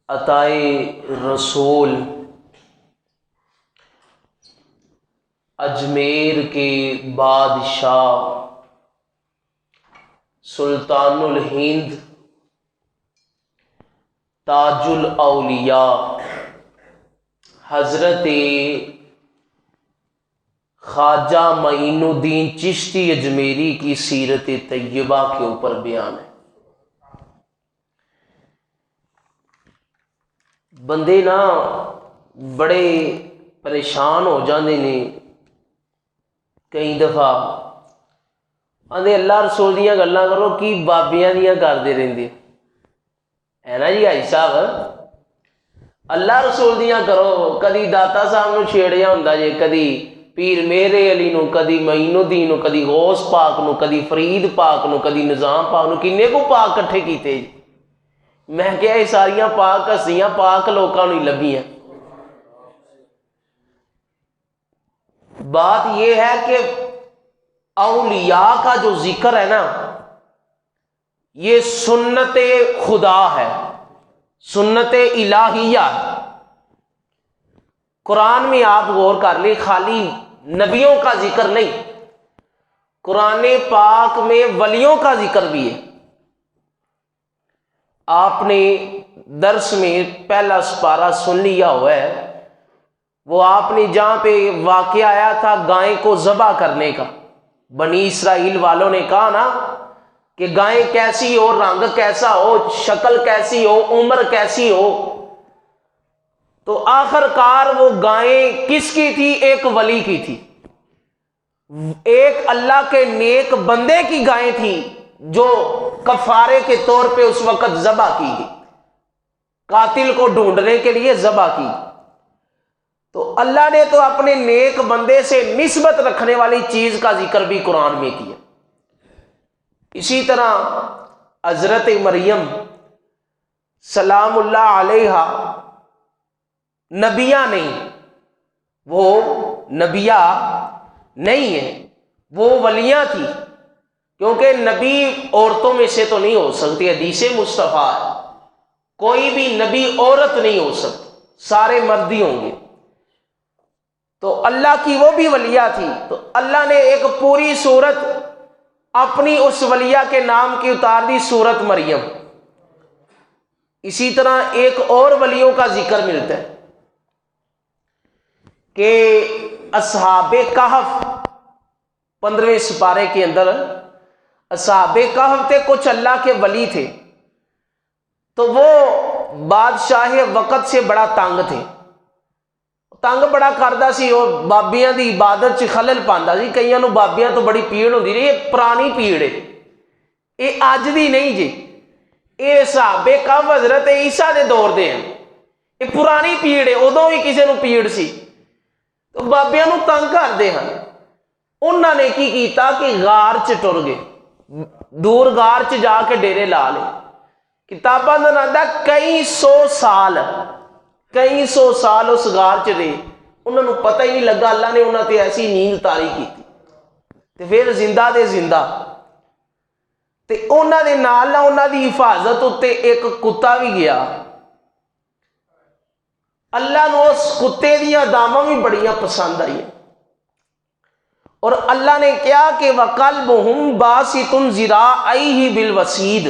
عطائے رسول اجمیر کے بادشاہ سلطان الہند تاج الاولیاء حضرت خواجہ معین الدین چشتی اجمیری کی سیرت طیبہ کے اوپر بیان ہے۔ بندے نا بڑے پریشان ہو جاندے نے کئی دفعہ آندے اللہ رسول دیاں گلاں کرو کی بابیاں دیاں کردے رہندے ہے نا جی حاجی صاحب، اللہ رسول دیاں کرو، کدی داتا صاحب نو چھیڑیا ہوندا جے، کدی پیر میرے علی نو، کدی معین الدین نو، کدی غوث پاک نو، کدی فرید پاک نو، کدی نظام پاک نو، کنے کو پاک کٹھے کیتے جی؟ میں کہا یہ ساریاں پاک ہستیاں پاک لوکاں نو لبھیاں۔ بات یہ ہے کہ اولیاء کا جو ذکر ہے نا یہ سنت خدا ہے، سنت الہیہ۔ قرآن میں آپ غور کر لیں، خالی نبیوں کا ذکر نہیں، قرآن پاک میں ولیوں کا ذکر بھی ہے۔ آپ نے درس میں پہلا سپارہ سن لیا ہوا ہے، وہ آپ نے جہاں پہ واقعہ آیا تھا گائے کو ذبح کرنے کا، بنی اسرائیل والوں نے کہا نا کہ گائے کیسی ہو، رنگ کیسا ہو، شکل کیسی ہو، عمر کیسی ہو، تو آخر کار وہ گائیں کس کی تھی؟ ایک ولی کی تھی، ایک اللہ کے نیک بندے کی گائیں تھی جو کفارے کے طور پہ اس وقت ذبح کی گئی، قاتل کو ڈھونڈنے کے لیے ذبح کی۔ تو اللہ نے تو اپنے نیک بندے سے نسبت رکھنے والی چیز کا ذکر بھی قرآن میں کیا۔ اسی طرح حضرت مریم سلام اللہ علیہا نبیہ نہیں، وہ نبیہ نہیں ہے، وہ ولیاں تھی، کیونکہ نبی عورتوں میں سے تو نہیں ہو سکتی، حدیث مصطفیٰ ہے کوئی بھی نبی عورت نہیں ہو سکتی، سارے مرد ہی ہوں گے۔ تو اللہ کی وہ بھی ولیہ تھی، تو اللہ نے ایک پوری سورت اپنی اس ولیہ کے نام کی اتار دی، سورت مریم۔ اسی طرح ایک اور ولیوں کا ذکر ملتا ہے کہ اصحاب کہف 15ویں سپارے کے اندر اصحاب کہف تھے، کچھ اللہ کے ولی تھے، تو وہ بادشاہ وقت سے بڑا تنگ تھے، تنگ بڑا کردا سی، وہ بابیاں دی عبادت چ خلل پاندا سی، کئیاں نو بابیاں تو بڑی پیڑ ہوندی رہی، یہ پرانی پیڑ ہے، یہ اج دی نہیں جی، یہ صحابہ کہف حضرت عیسیٰ دے دور دے ہیں، یہ پرانی پیڑ ہے، ادوں بھی کسے نو پیڑ سی، تو بابیاں نو تنگ کردے ہیں۔ انہوں نے کی کیتا کہ غار چ ٹر گئے، دور غار چ جا کے ڈیرے لا لے، کتاباں دا نام ہے کئی سو سال اس غار چ رہے، انہوں نے پتہ ہی نہیں لگا، اللہ نے انہوں تے ایسی نیند طاری کی تے پھر زندہ دے زندہ، تے انہوں دے نال نہ انہوں دی حفاظت اتے ایک کتا بھی گیا، اللہ نے اس کتے دیاں داماں بھی بڑیاں پسند آئی، اور اللہ نے کیا کہ وَقَلْبُهُمْ بَاسِطٌ ذِرَاعَيْهِ بِالْوَسِيدِ،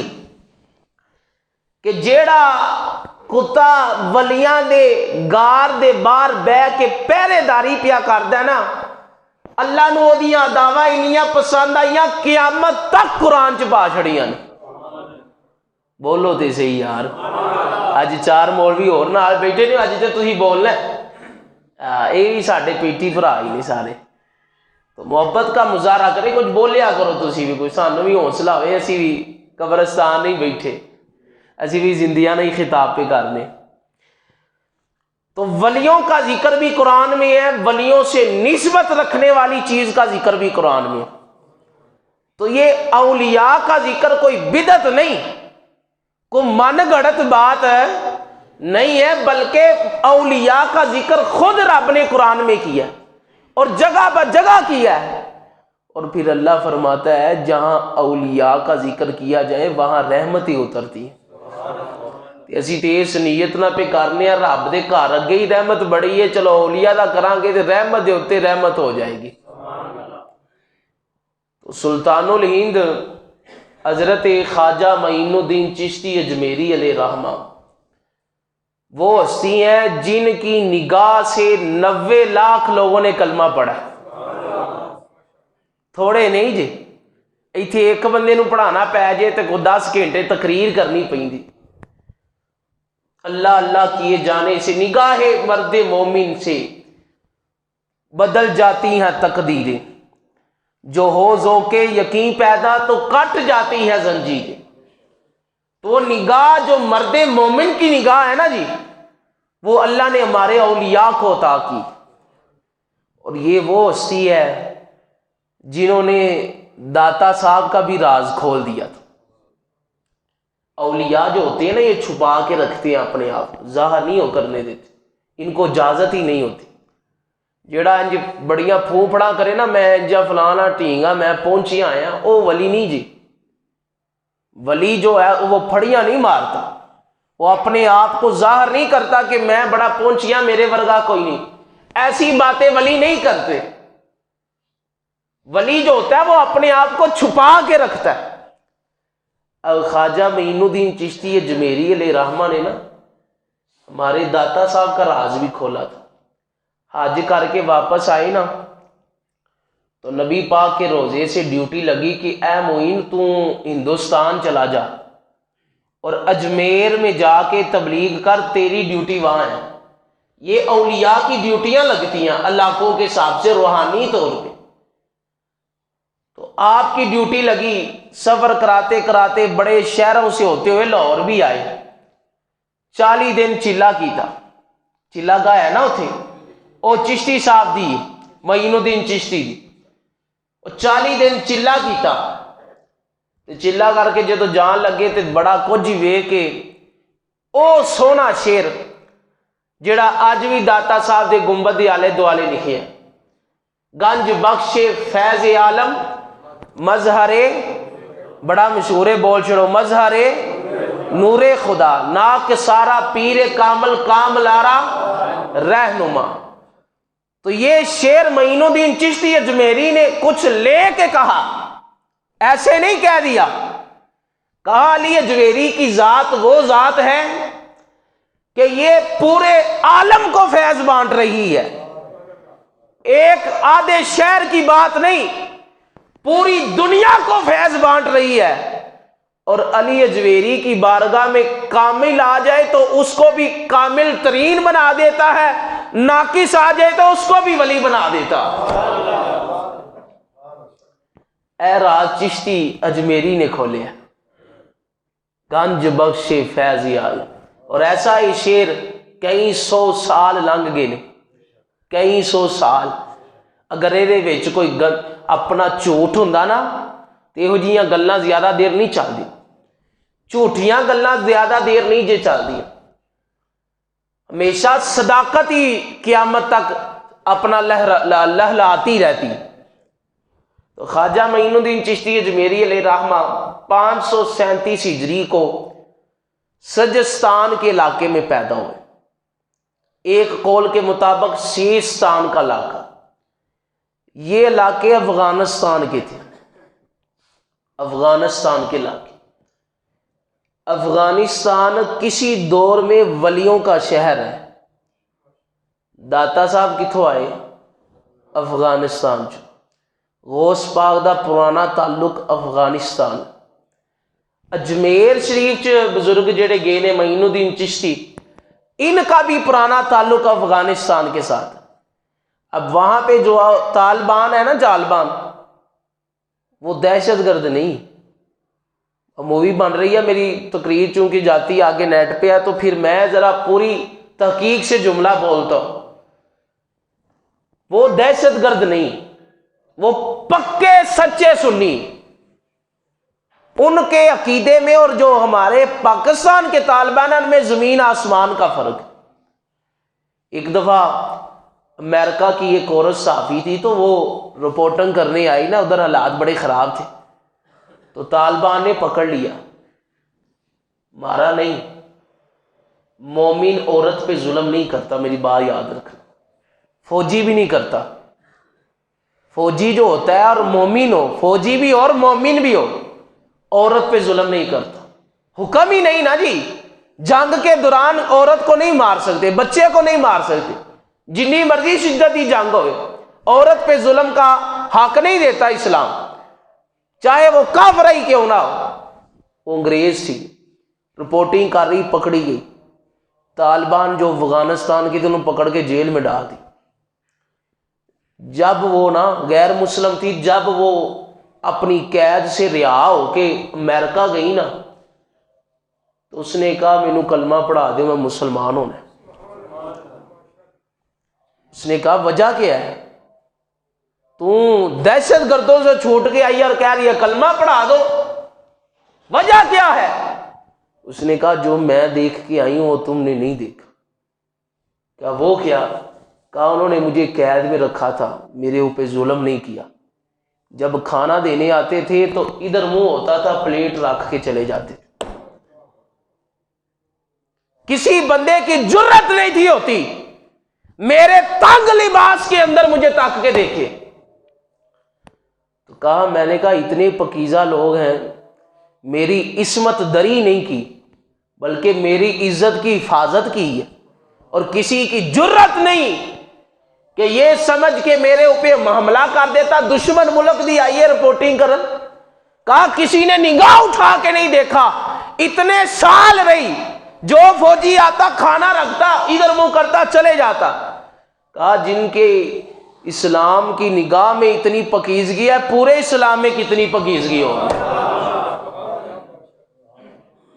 کہ جیڑا کتا ولیاں دے گار دے باہر بہ کے پہرے داری پیا کردا نا، اللہ نو دیاں دعویٰ انیاں پسند آئیاں قیامت تک قرآن چ پا چھڑیاں۔ بولو تے صحیح یار، اج 4 مولوی اور نال بیٹھے نے، اج تے تسی بولنا ہے، اے بھی ساڈے پیٹی بھرا ہی نے سارے، تو محبت کا مظاہرہ کرے، کچھ بولیا کرو تسی بھی، کوئی سانوں بھی حوصلہ ہوئے، اسی بھی قبرستان نہیں بیٹھے، اسی بھی زندیاں نہیں خطاب پہ کرنے۔ تو ولیوں کا ذکر بھی قرآن میں ہے، ولیوں سے نسبت رکھنے والی چیز کا ذکر بھی قرآن میں ہے، تو یہ اولیاء کا ذکر کوئی بدعت نہیں، کوئی من گھڑت بات نہیں ہے، بلکہ اولیاء کا ذکر خود رب نے قرآن میں کیا اور جگہ بہ جگہ کیا ہے، اور پھر اللہ فرماتا ہے جہاں اولیاء کا ذکر کیا جائے وہاں رحمت ہی اترتی ہے۔ اسی تو اس نیت نہ پہ کرنے رب دے گھر اگے ہی رحمت بڑی ہے، چلو اولیاء دا کران گے تو رحمت دے اتنے رحمت ہو جائے گی۔ تو سلطان الہند حضرت خواجہ معین الدین چشتی اجمیری علیہ رحمہ وہ ہستی ہیں جن کی نگاہ سے 90 لاکھ لوگوں نے کلمہ پڑھا، تھوڑے نہیں جی۔ ایتھے ایک بندے نو پڑھانا پی جائے تو 10 گھنٹے تقریر کرنی پڑی، اللہ اللہ کیے جانے سے نگاہ مرد مومن سے بدل جاتی ہیں تقدیریں، جو ہو ذوق یقین پیدا تو کٹ جاتی ہے زنجیریں۔ تو وہ نگاہ جو مرد مومن کی نگاہ ہے نا جی، وہ اللہ نے ہمارے اولیاء کو عطا کی، اور یہ وہ ہستی ہے جنہوں نے داتا صاحب کا بھی راز کھول دیا تھا۔ اولیاء جو ہوتے ہیں نا یہ چھپا کے رکھتے ہیں اپنے آپ، ظاہر نہیں ہو کرنے دیتے، ان کو اجازت ہی نہیں ہوتی۔ جیڑا انج بڑیاں پھوپڑا کرے نا، میں انجا فلانا ٹھینگا میں پہنچی آیا، وہ ولی نہیں جی۔ ولی جو ہے وہ پھڑیاں نہیں مارتا، وہ اپنے آپ کو ظاہر نہیں کرتا کہ میں بڑا پہنچیا، میرے ورگا کوئی نہیں، ایسی باتیں ولی نہیں کرتے۔ ولی جو ہوتا ہے وہ اپنے آپ کو چھپا کے رکھتا ہے۔ اب خواجہ معین الدین چشتی اجمیری علیہ رحمہ نے نا ہمارے داتا صاحب کا راز بھی کھولا تھا۔ حج کر کے واپس آئے نا تو نبی پاک کے روزے سے ڈیوٹی لگی کہ اے معین تو ہندوستان چلا جا اور اجمیر میں جا کے تبلیغ کر، تیری ڈیوٹی وہاں ہے۔ یہ اولیاء کی ڈیوٹیاں لگتی ہیں علاقوں کے حساب سے روحانی طور پہ۔ تو آپ کی ڈیوٹی لگی، سفر کراتے کراتے بڑے شہروں سے ہوتے ہوئے لاہور بھی آئے، 40 دن چلا کیتا، چلا گاہ ہے نا اتھے، وہ چشتی صاحب دی معین الدین چشتی دی، 40 دن چلا کیتا، چلا کر کے جدو جان لگے تو بڑا کچھ وے کے او سونا شیر جڑا اج بھی داتا صاحب دے گنبد دے آلے دوالے لکھے ہیں، گنج بخش فیض عالم مظہر، بڑا مشہور ہے، بول چھڑو، مظہر نور خدا ناک سارا پیر کامل کام لارا رہنما۔ تو یہ شعر معین الدین چشتی اجمیری نے کچھ لے کے کہا، ایسے نہیں کہہ دیا، کہا علی اجمیری کی ذات وہ ذات ہے کہ یہ پورے عالم کو فیض بانٹ رہی ہے، ایک آدھے شہر کی بات نہیں، پوری دنیا کو فیض بانٹ رہی ہے۔ اور علی اجمیری کی بارگاہ میں کامل آ جائے تو اس کو بھی کامل ترین بنا دیتا ہے، ناقص آ جائے تو اس کو بھی ولی بنا دیتا۔ اے راز چشتی اجمیری نے کھولے، گنج بخش فیض عالم۔ اور ایسا ہی شعر کئی 100 سال لنگ گئے، کئی 100 سال۔ اگر یہ کوئی اپنا جھوٹ ہوندا نا تو یہو جیاں گلاں زیادہ دیر نہیں چلدی، جھوٹیاں گلاں زیادہ دیر نہیں جے چلدی، ہمیشہ صداقت ہی قیامت تک اپنا لہلاتی رہتی۔ تو خواجہ معین الدین چشتی اجمیری علیہ رحمہ 537 ہجری کو سجستان کے علاقے میں پیدا ہوئے، ایک قول کے مطابق سیستان کا علاقہ، یہ علاقے افغانستان کے تھے، افغانستان کے علاقے۔ افغانستان کسی دور میں ولیوں کا شہر ہے۔ داتا صاحب کتھوں آئے؟ افغانستان چ، غوث پاک دا پرانا تعلق افغانستان۔ اجمیر شریف چ بزرگ جڑے گئے نے معین الدین چشتی، ان کا بھی پرانا تعلق افغانستان کے ساتھ۔ اب وہاں پہ جو طالبان ہے نا، جالبان، وہ دہشت گرد نہیں۔ مووی بن رہی ہے میری تقریر چونکہ جاتی آگے نیٹ پہ ہے تو پھر میں ذرا پوری تحقیق سے جملہ بولتا ہوں۔ وہ دہشت گرد نہیں، وہ پکے سچے سنی۔ ان کے عقیدے میں اور جو ہمارے پاکستان کے طالبان میں زمین آسمان کا فرق۔ ایک دفعہ امریکہ کی ایک عورت صحافی تھی تو وہ رپورٹنگ کرنے آئی نا، ادھر حالات بڑے خراب تھے، تو طالبان نے پکڑ لیا، مارا نہیں، مومن عورت پہ ظلم نہیں کرتا، میری بات یاد رکھنا، فوجی بھی نہیں کرتا۔ فوجی جو ہوتا ہے اور مومن ہو، فوجی بھی اور مومن بھی ہو، عورت پہ ظلم نہیں کرتا۔ حکم ہی نہیں نا جی، جنگ کے دوران عورت کو نہیں مار سکتے، بچے کو نہیں مار سکتے، جتنی مرضی شدتی جنگ ہوئے، عورت پہ ظلم کا حق نہیں دیتا اسلام، چاہے وہ کافر ہی کیوں نہ ہو۔ وہ انگریز تھی، رپورٹنگ کر رہی، پکڑی گئی، طالبان جو افغانستان کی، تو انہوں پکڑ کے جیل میں ڈال دی۔ جب وہ نا غیر مسلم تھی، جب وہ اپنی قید سے رہا ہو کے امریکہ گئی نا، تو اس نے کہا مینوں کلمہ پڑھا دے، میں مسلمان ہونا ہے۔ اس نے کہا وجہ کیا ہے؟ تو دہشت گردوں سے چھوٹ کے آئی اور کہہ رہی ہے کلمہ پڑھا دو، وجہ کیا ہے؟ اس نے کہا جو میں دیکھ کے آئی ہوں وہ تم نے نہیں دیکھا۔ کہا وہ کیا؟ کہا انہوں نے مجھے قید میں رکھا تھا، میرے اوپر ظلم نہیں کیا، جب کھانا دینے آتے تھے تو ادھر منہ ہوتا تھا، پلیٹ رکھ کے چلے جاتے تھے۔ کسی بندے کی جرت نہیں تھی ہوتی میرے تنگ لباس کے اندر مجھے تاک کے دیکھے۔ تو کہا میں نے کہا اتنے پکیزہ لوگ ہیں، میری عصمت دری نہیں کی بلکہ میری عزت کی حفاظت کی ہے، اور کسی کی جرت نہیں کہ یہ سمجھ کے میرے اوپر حملہ کر دیتا، دشمن ملک دی آئیے رپورٹنگ کرن۔ کہا کسی نے نگاہ اٹھا کے نہیں دیکھا، اتنے سال رہی، جو فوجی آتا کھانا رکھتا، ادھر منہ کرتا چلے جاتا۔ کہا جن کے اسلام کی نگاہ میں اتنی پکیزگی ہے، پورے اسلام میں کتنی پکیزگی ہوگی۔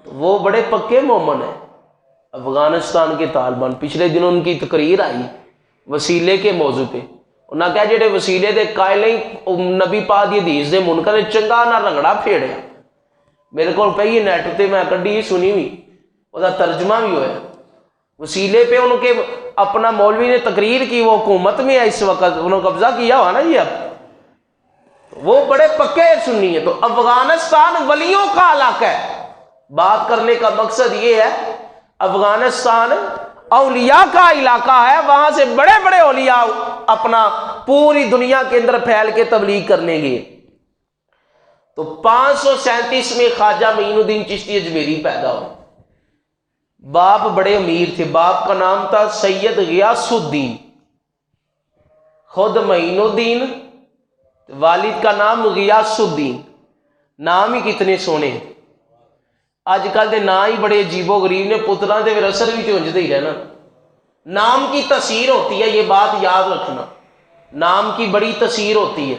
وہ بڑے پکے مومن ہیں۔ افغانستان کے طالبان، پچھلے دنوں ان کی تقریر آئی وسیلے کے موضوع پہ، انہاں کہا جڑے وسیلے دے قائل نہیں، نبی پاک دی حدیث دے منکر نے چنگا نہ رنگڑا پھیڑیا۔ میرے کو پئی نیٹ تے میں کڈی سنی ہوئی، وہ ترجمہ بھی ہوا۔ وسیلے پہ ان کے اپنا مولوی نے تقریر کی، وہ حکومت میں ہے اس وقت، انہوں نے قبضہ کیا ہوا نا یہ اب، وہ بڑے پکے سنی ہیں۔ تو افغانستان ولیوں کا علاقہ ہے۔ بات کرنے کا مقصد یہ ہے افغانستان اولیاء کا علاقہ ہے، وہاں سے بڑے بڑے اولیاء اپنا پوری دنیا کے اندر پھیل کے تبلیغ کرنے گئے۔ تو 537 میں خواجہ معین الدین چشتی اجمیری پیدا ہوئے۔ باپ بڑے امیر تھے، باپ کا نام تھا سید غیاث الدین، خود معین الدین، والد کا نام غیاث الدین۔ نام ہی کتنے سونے ہیں۔ اج کل دے نام ہی بڑے عجیب و غریب نے، پتراں دے پھر اثر بھی تو انجدے ہی رہنا۔ نام کی تاثیر ہوتی ہے، یہ بات یاد رکھنا، نام کی بڑی تاثیر ہوتی ہے۔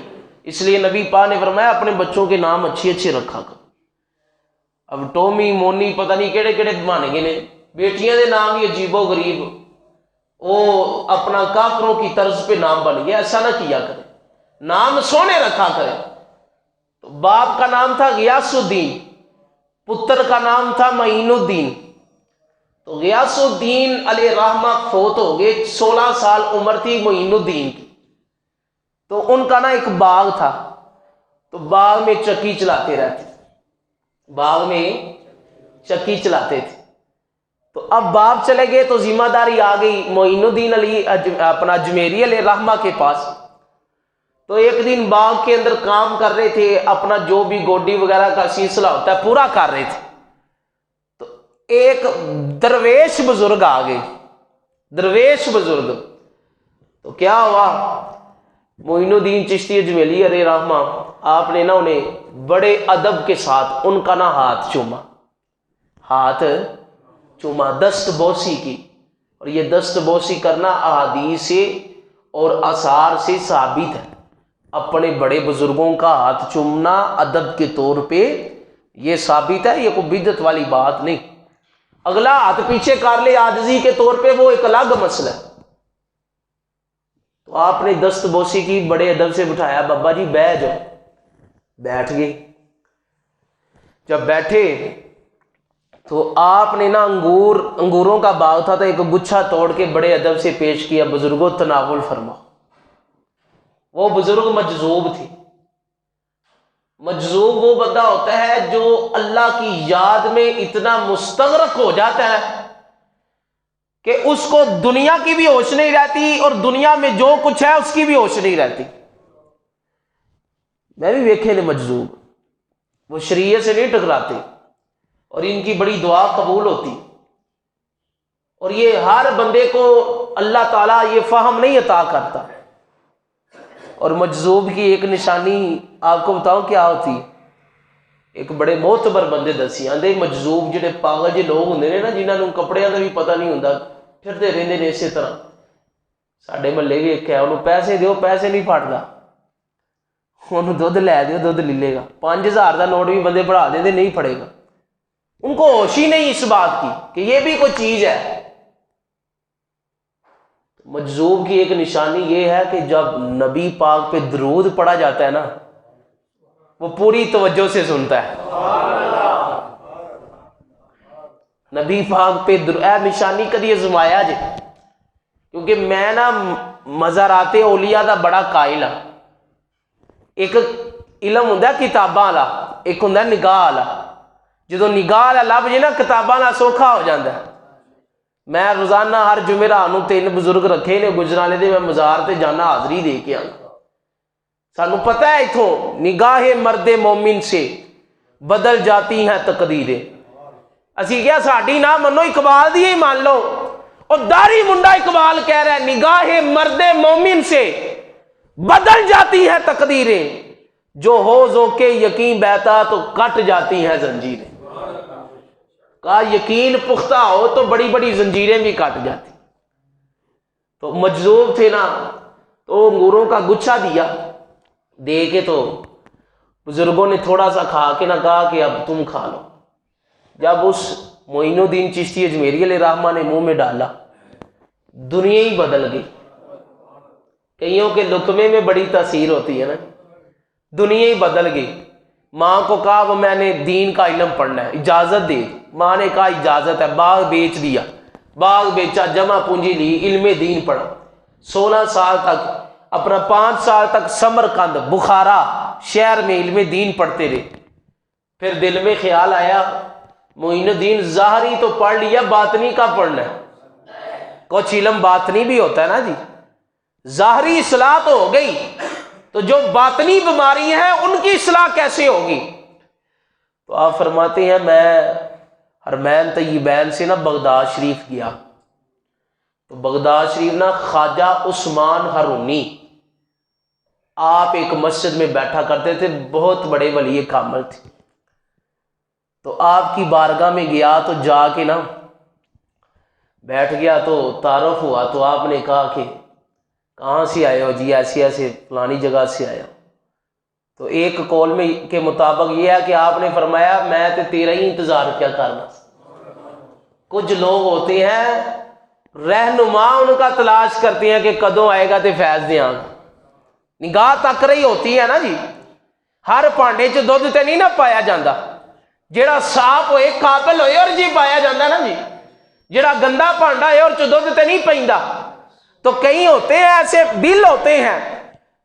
اس لیے نبی پاک نے فرمایا اپنے بچوں کے نام اچھے اچھے رکھا کرو۔ اب ٹومی مونی پتہ نہیں کہڑے کہڑے بن گئے نے، بیٹیاں دے نام بھی عجیب و غریب، وہ اپنا کافروں کی طرز پہ نام بن گیا۔ ایسا نہ کیا کرے، نام سونے رکھا کرے۔ تو باپ کا نام تھا غیاث الدین، پتر کا نام تھا معین الدین۔ تو غیاث الدین علیہ رحمہ فوت ہو گئے، 16 سال عمر تھی معین الدین کی۔ تو ان کا نا ایک باغ تھا، تو باغ میں چکی چلاتے رہتے، باغ میں چکی چلاتے تھے۔ تو اب باپ چلے گئے تو ذمہ داری آ گئی معین الدین علی اپنا اجمیری علیہ رحمہ کے پاس۔ تو ایک دن باغ کے اندر کام کر رہے تھے، اپنا جو بھی گوڈی وغیرہ کا سلسلہ ہوتا ہے پورا کر رہے تھے۔ تو ایک درویش بزرگ آ گئے، درویش بزرگ۔ تو کیا ہوا، معین الدین چشتی اجمیری علیہ رحمہ آپ نے نا انہیں بڑے ادب کے ساتھ ان کا نا ہاتھ چوما، ہاتھ چوما، دست بوسی کی۔ اور یہ دست بوسی کرنا احادیث سے اور آثار سے ثابت ہے۔ اپنے بڑے بزرگوں کا ہاتھ چومنا ادب کے طور پہ یہ ثابت ہے، یہ کوئی بدعت والی بات نہیں۔ اگلا ہاتھ پیچھے کر لے عاجزی کے طور پہ، وہ ایک الگ مسئلہ ہے۔ تو آپ نے دست بوسی کی، بڑے ادب سے بٹھایا، بابا جی بیٹھ جاؤ، بیٹھ گئے۔ جب بیٹھے تو آپ نے نا انگوروں کا باغ تھا، تو ایک گچھا توڑ کے بڑے ادب سے پیش کیا، بزرگوں تناول فرماؤ۔ وہ بزرگ مجذوب تھے۔ مجذوب وہ بندہ ہوتا ہے جو اللہ کی یاد میں اتنا مستغرق ہو جاتا ہے کہ اس کو دنیا کی بھی ہوش نہیں رہتی اور دنیا میں جو کچھ ہے اس کی بھی ہوش نہیں رہتی. میں بھی ویکھے نے مجذوب، وہ شریعت سے نہیں ٹکراتے اور ان کی بڑی دعا قبول ہوتی. اور یہ ہر بندے کو اللہ تعالیٰ یہ فہم نہیں عطا کرتا. اور مجذوب کی ایک نشانی آپ کو بتاؤں کیا ہوتی؟ ایک بڑے معتبر بندے دسی آندے مجذوب جڑے پاگل جے لوگ ہوندے نے نا، جنہاں نوں کپڑیاں دا بھی پتہ نہیں ہوندا، پھردے رہندے نے اسی طرح. ساڈے محلے بھی ایک ہے، انہوں پیسے دیو پیسے نہیں پھڑدا، انہوں دودھ لے دیو دودھ لے لے گا. 5000 دا نوٹ بھی بندے پڑھا دیں نہیں پڑے گا. ان کو ہوش ہی نہیں اس بات کی کہ یہ بھی کوئی چیز ہے. مجذوب کی ایک نشانی یہ ہے کہ جب نبی پاک پہ درود پڑھا جاتا ہے نا، وہ پوری توجہ سے سنتا ہے. نبی پاک پہ اے نشانی کدی آزمایا جے؟ کیونکہ میں نا مزارات اولیاء دا بڑا قائل ہاں. ایک علم ہوندا کتاباں والا، ایک ہوندا نگاہ والا. جدو نگاہ والا لب جے نا کتاباں والا سوکھا ہو جاندا ہے. میں روزانہ ہر جمعرات نوں 3 بزرگ رکھے نے گجرانے دے، میں مزار تے جانا حاضری دے کے آنا. سانوں پتہ ہے اتھوں نگاہ مرد مومن سے بدل جاتی ہیں تقدیریں. اسی کیا ساڈی نہ منو، اقبال دی ہی مان لو. اور داڑھی منڈا اقبال کہہ رہا ہے نگاہ مرد مومن سے بدل جاتی ہیں تقدیریں، جو ہو ذوق یقین بہتا تو کٹ جاتی ہیں زنجیریں. کہا یقین پختہ ہو تو بڑی بڑی زنجیریں بھی کٹ جاتی. تو مجذوب تھے نا، تو انگوروں کا گچھا دیا، دے کے تو بزرگوں نے تھوڑا سا کھا کے نہ کہا کہ اب تم کھا لو. جب اس معین الدین چشتی اجمیری علیہ رحمہ نے منہ میں ڈالا، دنیا ہی بدل گئی. کئیوں کے لقمے میں بڑی تاثیر ہوتی ہے نا. دنیا ہی بدل گئی. ماں کو کہا وہ میں نے دین کا علم پڑھنا ہے، اجازت دے. ماں نے کہا اجازت ہے. باغ بیچ دیا، باغ بیچا، جمع پونجی لی، علم دین پڑھا. 16 سال تک اپنا 5 سال تک سمرقند بخارا شہر میں علم دین پڑھتے رہے. پھر دل میں خیال آیا معین الدین ظاہری تو پڑھ لیا، باطنی کا پڑھنا ہے. کچھ علم باطنی بھی ہوتا ہے نا جی. ظاہری اصلاح تو ہو گئی، تو جو باطنی بیماری ہیں ان کی اصلاح کیسے ہوگی؟ تو آپ فرماتے ہیں میں حرمین طیبین سے نا بغداد شریف گیا. تو بغداد شریف نا خواجہ عثمان ہرونی آپ ایک مسجد میں بیٹھا کرتے تھے، بہت بڑے ولی کامل تھے. تو آپ کی بارگاہ میں گیا تو جا کے نا بیٹھ گیا، تو تعارف ہوا. تو آپ نے کہا کہ کہاں سے آئے ہو؟ جی ایسے ایسے فلانی جگہ سے آیا. تو ایک قول میں کے مطابق یہ ہے کہ آپ نے فرمایا میں تو تیرا ہی انتظار کیا کرنا. کچھ لوگ ہوتے ہیں رہنما ان کا تلاش کرتے ہیں کہ کدوں آئے گا تے فیض دیاں. نگاہ تک رہی ہوتی ہے نا جی. ہر پانڈے چ دودھ تے نہیں نہ پایا جاتا. جیڑا صاف ہوئے قابل ہوئے اور جی پایا جاتا نا جی. جیڑا گندا پانڈا ہے اور چ دودھ تے نہیں پیندا. تو کئی ہوتے ہیں ایسے دل ہوتے ہیں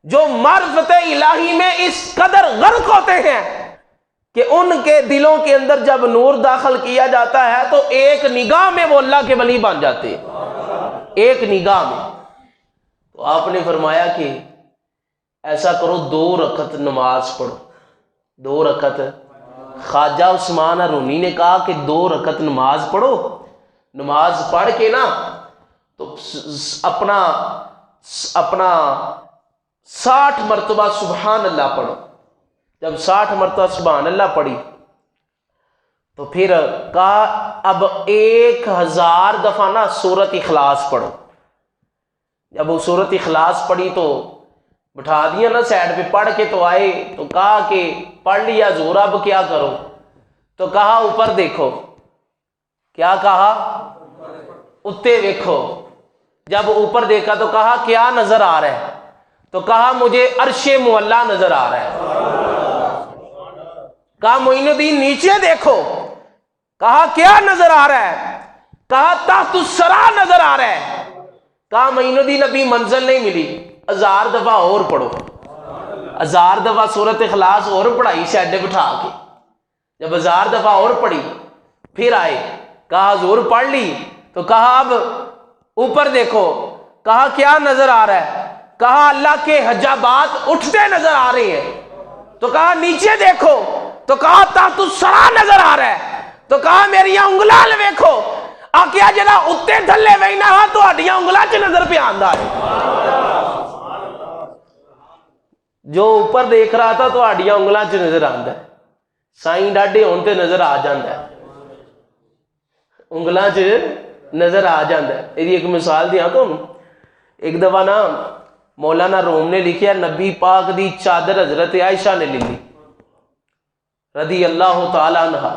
جو معرفت الہی میں اس قدر غرق ہوتے ہیں کہ ان کے دلوں کے اندر جب نور داخل کیا جاتا ہے تو ایک نگاہ میں وہ اللہ کے ولی بن جاتے ہیں. ایک نگاہ میں. تو آپ نے فرمایا کہ ایسا کرو 2 رکعت نماز پڑھو. 2 رکعت. خواجہ عثمان ہرونی نے کہا کہ 2 رکعت نماز پڑھو. نماز پڑھ کے نا تو اپنا 60 مرتبہ سبحان اللہ پڑھو. جب 60 مرتبہ سبحان اللہ پڑھی تو پھر کہا اب 1000 دفعہ نا سورت اخلاص پڑھو. جب وہ سورت اخلاص پڑھی تو بٹھا دیا نا سائڈ پہ، پڑھ کے تو آئے. تو کہا کہ پڑھ لیا حضور اب کیا کرو؟ تو کہا اوپر دیکھو. کیا کہا؟ اتے دیکھو. جب اوپر دیکھا تو کہا کیا نظر آ رہا ہے؟ تو کہا مجھے عرش معلا نظر آ رہا ہے. کہا معین الدین نیچے دیکھو. کہا کیا نظر آ رہا ہے؟ کہا تحت الثری نظر آ رہا ہے. کہا معین الدین ابھی منزل نہیں ملی، 1000 دفعہ اور پڑھو. 1000 دفعہ سورت اخلاص اور پڑھائی سیڈ بٹھا کے. جب 1000 دفعہ اور پڑھی پھر آئے. کہا حضور پڑھ لی؟ تو کہا اب اوپر دیکھو. کہا کیا نظر آ رہا ہے؟ کہا اللہ کے حجابات اٹھتے نظر آ رہے ہیں. تو کہا نیچے دیکھو. تو کہا تحت الثری نظر آ رہا ہے. تو کہا میری انگلال ویکھو. آکیا جڑا اتے تھلے وینا ہاں تہاڈیاں انگلاں چ نظر پہ آندا ہے. جو اوپر دیکھ رہا تھا تہاڈیاں انگلاں چ نظر آندا ہے. سائیں ڈاڈے ہون تے نظر آ جاندا ہے, انگلاں چ نظر آ جاندا ہے. یہ ایک مثال دیاں تمہیں. ایک دفعہ نا مولانا روم نے لکھیا نبی پاک دی چادر حضرت عائشہ نے لے لی رضی اللہ تعالی عنہ.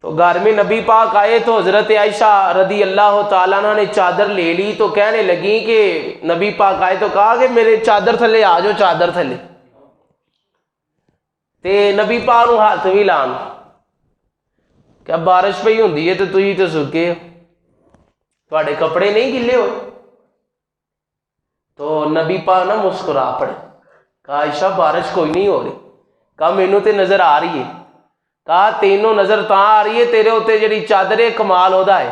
تو گھر میں نبی پاک آئے تو حضرت عائشہ رضی اللہ تعالیٰ عنہ نے چادر لے لی. تو کہنے لگی کہ نبی پاک آئے تو کہا کہ میرے چادر تھلے آ جاؤ, چادر تھلے. تے نبی پاک نو ہاتھ بھی لان کیا بارش پئی ہوندی ہے تو تسی تے سکے تواڈے کپڑے نہیں گلے ہوئے. تو نبی پاک نہ مسکرا پڑے. کہا عائشہ بارش کوئی نہیں ہو رہی. کہا مینوں تے نظر آ رہی ہے. کہا تینوں نظر تاں آ رہی ہے تیرے ہوتے جڑی چادر ہے کمال ہودا ہے.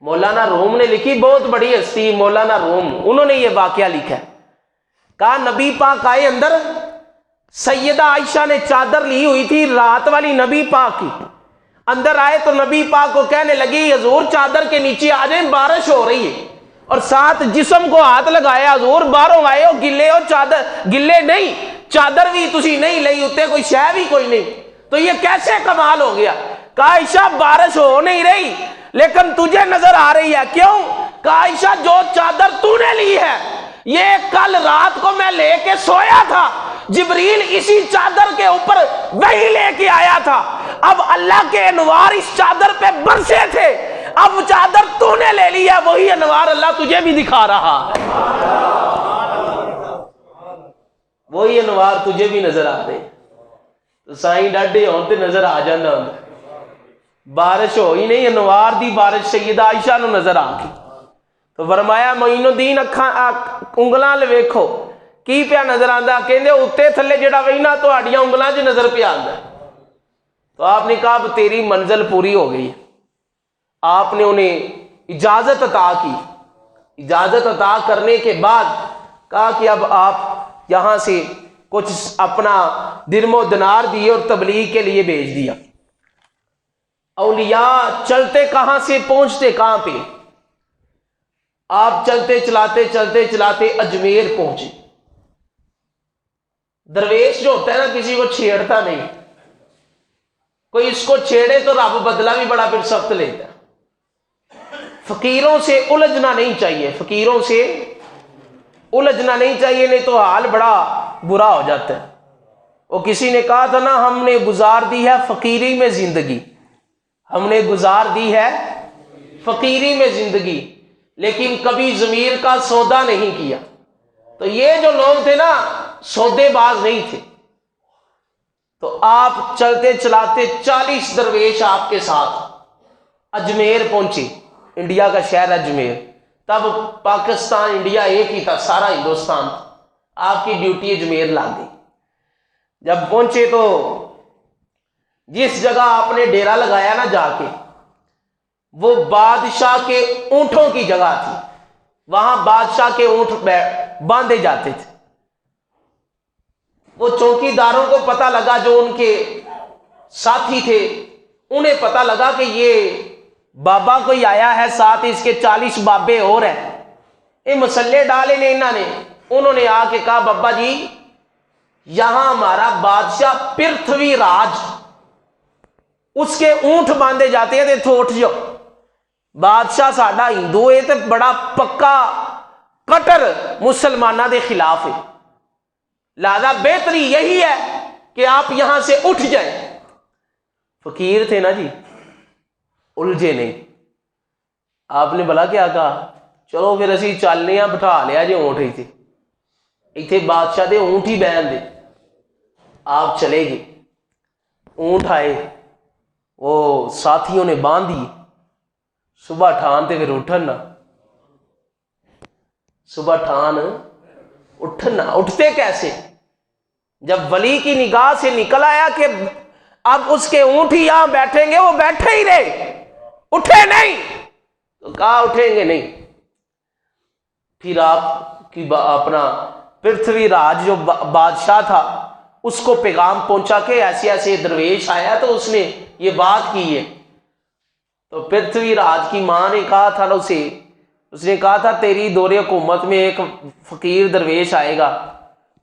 مولانا روم نے لکھی, بہت بڑی ہستی مولانا روم, انہوں نے یہ واقعہ لکھا ہے. کہا نبی پاک آئے اندر, سیدہ عائشہ نے چادر لی ہوئی تھی رات والی نبی پاک کی. اندر آئے تو نبی پاک کو کہنے لگی حضور چادر کے نیچے آ جائیں بارش ہو رہی ہے. اور ساتھ جسم کو ہاتھ لگایا, حضور باہروں آئے ہو گلے ہو, چادر گلے نہیں, چادر بھی تسی نہیں لئی, اتنے کوئی شے بھی کوئی نہیں, تو یہ کیسے کمال ہو گیا؟ کہا عائشہ بارش ہو نہیں رہی لیکن تجھے نظر آ رہی ہے. کیوں؟ کہا عائشہ جو چادر تو نے لی ہے یہ کل رات کو میں لے کے سویا تھا, جبریل اسی چادر کے اوپر وہی لے کے آیا تھا. اب اللہ کے انوار اس چادر پہ برسے تھے, اب چادر تو نے لے لی ہے, وہی انوار اللہ تجھے بھی دکھا رہا, وہی انوار تجھے بھی نظر آ رہے. تو سائیں ڈاڈے ہون تے نظر آ جانا ہوں. بارش ہوئی نہیں, انوار دی بارش سیدہ عائشہ نو نظر آ گئی. تو فرمایا معین الدین انگلاں لے ویکھو کی پیا نظر آندا؟ کہندے اتے تھلے جڑا وینا تہاڈیاں انگلاں 'چ نظر پہ آندا. تو آپ نے کہا اب تیری منزل پوری ہو گئی. آپ نے انہیں اجازت عطا کی. اجازت عطا کرنے کے بعد کہا کہ اب آپ یہاں سے کچھ اپنا درم و دینار دیے اور تبلیغ کے لیے بھیج دیا. اولیاء چلتے کہاں سے پہنچتے کہاں پہ؟ آپ چلتے چلاتے اجمیر پہنچے. درویش جو ہوتا ہے نا کسی کو چھیڑتا نہیں, کوئی اس کو چھیڑے تو رب بدلہ بھی بڑا پھر سخت لیتا ہے. فقیروں سے الجھنا نہیں چاہیے, فقیروں سے الجھنا نہیں چاہیے, نہیں تو حال بڑا برا ہو جاتا ہے. وہ کسی نے کہا تھا نا ہم نے گزار دی ہے فقیری میں زندگی, ہم نے گزار دی ہے فقیری میں زندگی, لیکن کبھی ضمیر کا سودا نہیں کیا. تو یہ جو لوگ تھے نا سودے باز نہیں تھے. تو آپ چلتے چلاتے 40 درویش آپ کے ساتھ اجمیر پہنچے, انڈیا کا شہر اجمیر. تب پاکستان انڈیا ایک ہی تھا, سارا ہندوستان تھا. آپ کی ڈیوٹی اجمیر لا گئی. جب پہنچے تو جس جگہ آپ نے ڈیرا لگایا نا جا کے, وہ بادشاہ کے اونٹوں کی جگہ تھی. وہاں بادشاہ کے اونٹ باندھے جاتے تھے. وہ چوکی داروں کو پتہ لگا, جو ان کے ساتھی تھے انہیں پتہ لگا کہ یہ بابا کوئی آیا ہے, ساتھ اس کے 40 بابے اور ہیں, یہ مسلے ڈالے نے انہوں نے. انہوں نے آ کے کہا بابا جی یہاں ہمارا بادشاہ پرتھوی راج, اس کے اونٹ باندھے جاتے ہیں, تو اٹھ جاؤ. بادشاہ ساڈا ہندو ہے تے بڑا پکا کٹر مسلمانہ دے خلاف ہے, لہذا بہتری یہی ہے کہ آپ یہاں سے اٹھ جائیں. فقیر تھے نا جی, الجھے نہیں. آپ نے بھلا کیا کہا, چلو پھر اسی چلنے ہیں, بٹھا لیا جی اونٹ ہی تھے, ایتھے بادشاہ دے اونٹ ہی بہن دے. آپ چلے گئے, اونٹ آئے, وہ ساتھیوں نے باندھ دی. صبح ٹھان تے پھر اٹھن نہ, صبح ٹھان اٹھنا, اٹھتے کیسے؟ جب ولی کی نگاہ سے نکل آیا کہ اب اس کے اونٹ ہی یہاں بیٹھیں گے، وہ بیٹھے ہی رہے، اٹھے نہیں، تو کہا اٹھیں گے نہیں۔ پھر آپ کی اپنا پرتھوی راج جو بادشاہ تھا اس کو پیغام پہنچا کہ ایسے ایسے درویش آیا تو اس نے یہ بات کی ہے۔ تو پرتھوی راج کی ماں نے کہا تھا نا اسے، اس نے کہا تھا تیری دور حکومت میں ایک فقیر درویش آئے گا،